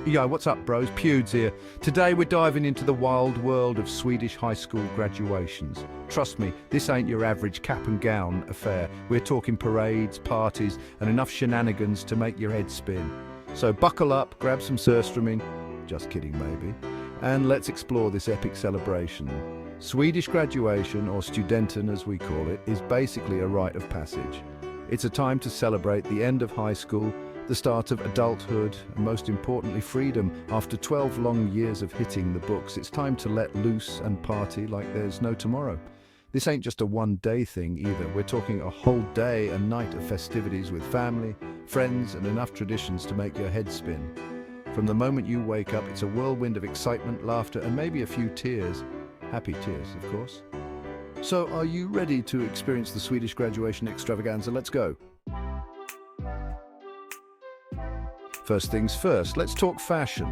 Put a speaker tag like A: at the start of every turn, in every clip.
A: Yo, what's up, bros? Pewds here. Today we're diving into the wild world of Swedish high school graduations. Trust me, this ain't your average cap and gown affair. We're talking parades, parties, and enough shenanigans to make your head spin. So buckle up, grab some surströmming, just kidding maybe, and let's explore this epic celebration. Swedish graduation, or studenten as we call it, is basically a rite of passage. It's a time to celebrate the end of high school, the start of adulthood, and most importantly freedom. After 12 long years of hitting the books, it's time to let loose and party like there's no tomorrow. This ain't just a one-day thing either. We're talking a whole day and night of festivities with family, friends, and enough traditions to make your head spin. From the moment you wake up, it's a whirlwind of excitement, laughter, and maybe a few tears. Happy tears, of course. So are you ready to experience the Swedish graduation extravaganza? Let's go. First things first, let's talk fashion.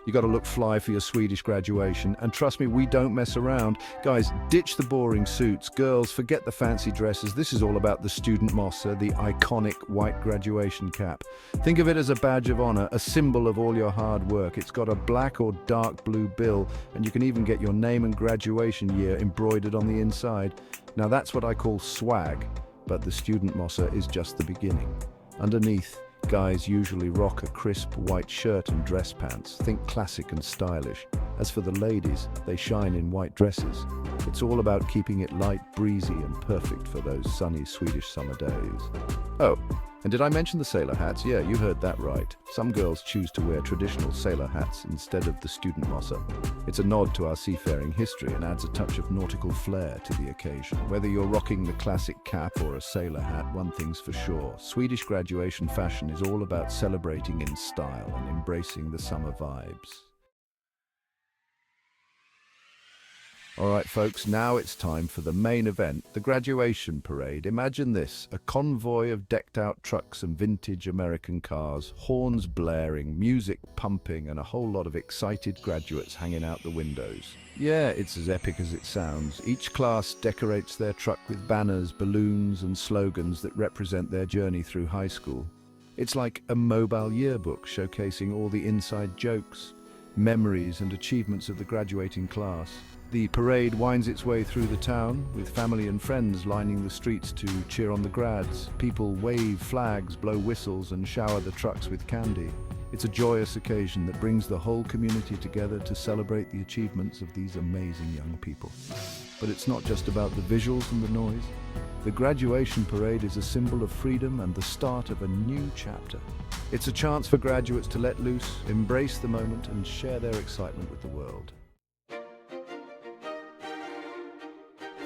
A: You got to look fly for your Swedish graduation, and trust me, we don't mess around. Guys, ditch the boring suits. Girls, forget the fancy dresses. This is all about the student mossa, the iconic white graduation cap. Think of it as a badge of honor, a symbol of all your hard work. It's got a black or dark blue bill, and you can even get your name and graduation year embroidered on the inside. Now that's what I call swag, but the student mossa is just the beginning. Underneath, guys usually rock a crisp white shirt and dress pants. Think classic and stylish. As for the ladies, they shine in white dresses. It's all about keeping it light, breezy, and perfect for those sunny Swedish summer days. Oh, and did I mention the sailor hats? Yeah, you heard that right. Some girls choose to wear traditional sailor hats instead of the student mossa. It's a nod to our seafaring history and adds a touch of nautical flair to the occasion. Whether you're rocking the classic cap or a sailor hat, one thing's for sure. Swedish graduation fashion is all about celebrating in style and embracing the summer vibes. All right, folks, now it's time for the main event, the graduation parade. Imagine this, a convoy of decked-out trucks and vintage American cars, horns blaring, music pumping, and a whole lot of excited graduates hanging out the windows. Yeah, it's as epic as it sounds. Each class decorates their truck with banners, balloons, and slogans that represent their journey through high school. It's like a mobile yearbook showcasing all the inside jokes, memories, and achievements of the graduating class. The parade winds its way through the town, with family and friends lining the streets to cheer on the grads. People wave flags, blow whistles, and shower the trucks with candy. It's a joyous occasion that brings the whole community together to celebrate the achievements of these amazing young people. But it's not just about the visuals and the noise. The graduation parade is a symbol of freedom and the start of a new chapter. It's a chance for graduates to let loose, embrace the moment, and share their excitement with the world.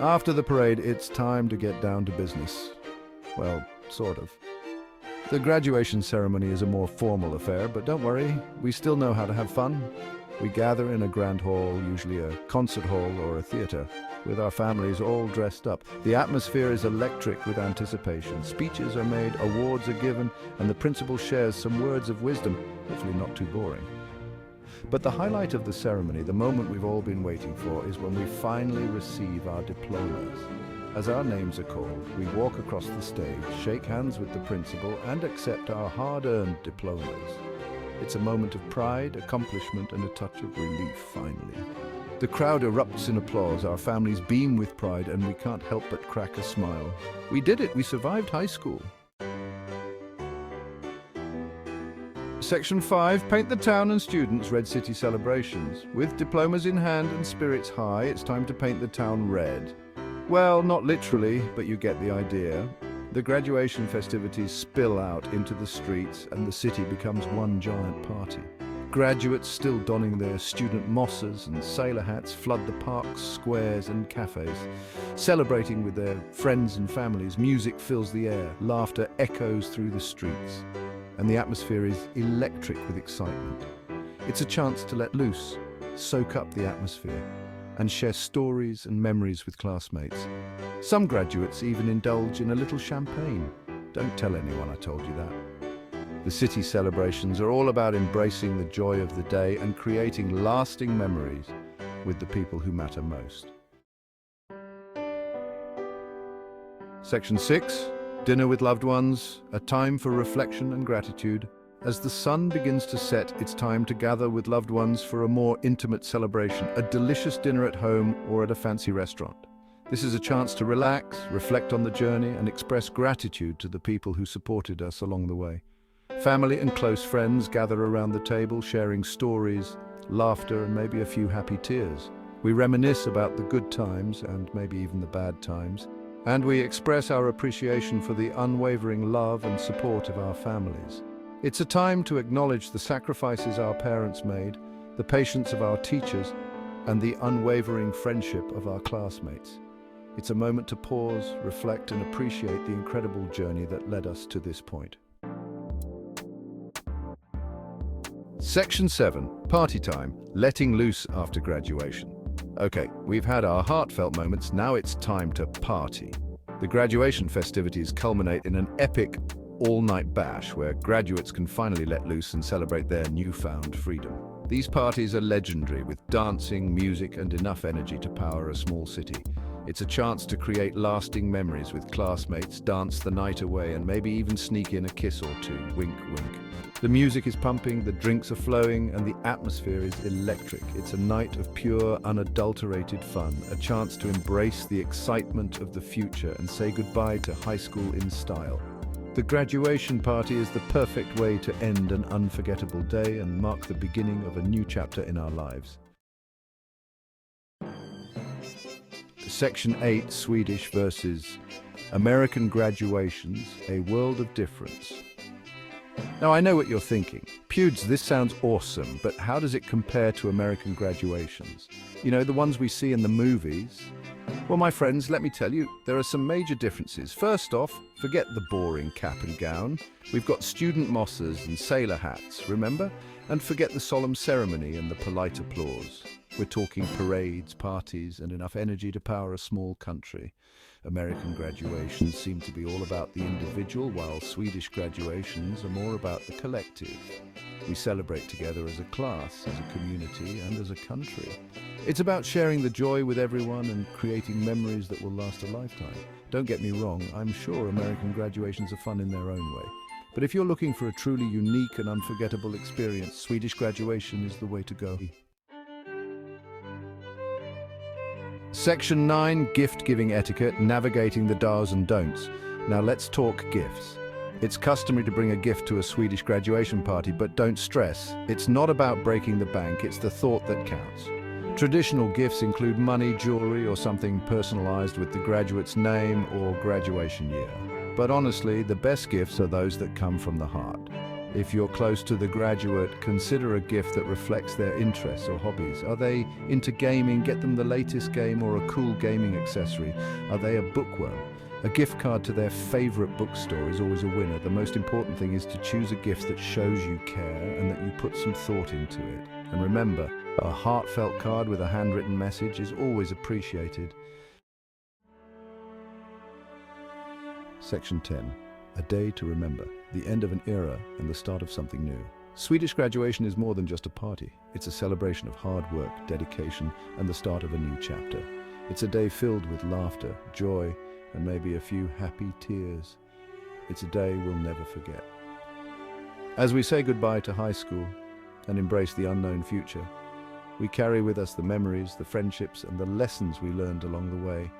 A: After the parade, it's time to get down to business. Well, sort of. The graduation ceremony is a more formal affair, but don't worry, we still know how to have fun. We gather in a grand hall, usually a concert hall or a theater, with our families all dressed up. The atmosphere is electric with anticipation. Speeches are made, awards are given, and the principal shares some words of wisdom, hopefully not too boring. But the highlight of the ceremony, the moment we've all been waiting for, is when we finally receive our diplomas. As our names are called, we walk across the stage, shake hands with the principal, and accept our hard-earned diplomas. It's a moment of pride, accomplishment, and a touch of relief, finally. The crowd erupts in applause, our families beam with pride, and we can't help but crack a smile. We did it! We survived high school! Section 5, paint the town and students red city celebrations. With diplomas in hand and spirits high, it's time to paint the town red. Well, not literally, but you get the idea. The graduation festivities spill out into the streets and the city becomes one giant party. Graduates still donning their student mossas and sailor hats flood the parks, squares and cafes. Celebrating with their friends and families, music fills the air, laughter echoes through the streets. And the atmosphere is electric with excitement. It's a chance to let loose, soak up the atmosphere, and share stories and memories with classmates. Some graduates even indulge in a little champagne. Don't tell anyone I told you that. The city celebrations are all about embracing the joy of the day and creating lasting memories with the people who matter most. Section 6. Dinner with loved ones, a time for reflection and gratitude. As the sun begins to set, it's time to gather with loved ones for a more intimate celebration, a delicious dinner at home or at a fancy restaurant. This is a chance to relax, reflect on the journey, and express gratitude to the people who supported us along the way. Family and close friends gather around the table, sharing stories, laughter, and maybe a few happy tears. We reminisce about the good times and maybe even the bad times, and we express our appreciation for the unwavering love and support of our families. It's a time to acknowledge the sacrifices our parents made, the patience of our teachers, and the unwavering friendship of our classmates. It's a moment to pause, reflect, and appreciate the incredible journey that led us to this point. Section 7, Party Time, Letting Loose After Graduation. Okay, we've had our heartfelt moments, now it's time to party. The graduation festivities culminate in an epic all-night bash where graduates can finally let loose and celebrate their newfound freedom. These parties are legendary, with dancing, music, and enough energy to power a small city. It's a chance to create lasting memories with classmates, dance the night away, and maybe even sneak in a kiss or two. Wink, wink. The music is pumping, the drinks are flowing, and the atmosphere is electric. It's a night of pure, unadulterated fun, a chance to embrace the excitement of the future and say goodbye to high school in style. The graduation party is the perfect way to end an unforgettable day and mark the beginning of a new chapter in our lives. Section 8, Swedish versus American graduations, a world of difference. Now, I know what you're thinking. Pudes, this sounds awesome, but how does it compare to American graduations? You know, the ones we see in the movies? Well, my friends, let me tell you, there are some major differences. First off, forget the boring cap and gown. We've got student mosses and sailor hats, remember? And forget the solemn ceremony and the polite applause. We're talking parades, parties, and enough energy to power a small country. American graduations seem to be all about the individual, while Swedish graduations are more about the collective. We celebrate together as a class, as a community, and as a country. It's about sharing the joy with everyone and creating memories that will last a lifetime. Don't get me wrong, I'm sure American graduations are fun in their own way. But if you're looking for a truly unique and unforgettable experience, Swedish graduation is the way to go. Section 9, Gift-Giving Etiquette, Navigating the Do's and Don'ts. Now let's talk gifts. It's customary to bring a gift to a Swedish graduation party, but don't stress. It's not about breaking the bank, it's the thought that counts. Traditional gifts include money, jewelry, or something personalized with the graduate's name or graduation year. But honestly, the best gifts are those that come from the heart. If you're close to the graduate, consider a gift that reflects their interests or hobbies. Are they into gaming? Get them the latest game or a cool gaming accessory. Are they a bookworm? A gift card to their favorite bookstore is always a winner. The most important thing is to choose a gift that shows you care and that you put some thought into it. And remember, a heartfelt card with a handwritten message is always appreciated. Section 10. A day to remember, the end of an era and the start of something new. Swedish graduation is more than just a party. It's a celebration of hard work, dedication, and the start of a new chapter. It's a day filled with laughter, joy, and maybe a few happy tears. It's a day we'll never forget. As we say goodbye to high school and embrace the unknown future, we carry with us the memories, the friendships, and the lessons we learned along the way.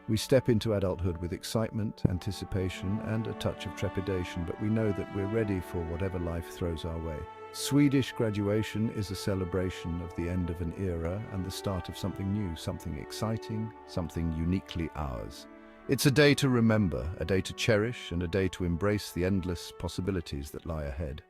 A: We step into adulthood with excitement, anticipation, and a touch of trepidation, but we know that we're ready for whatever life throws our way. Swedish graduation is a celebration of the end of an era and the start of something new, something exciting, something uniquely ours. It's a day to remember, a day to cherish, and a day to embrace the endless possibilities that lie ahead.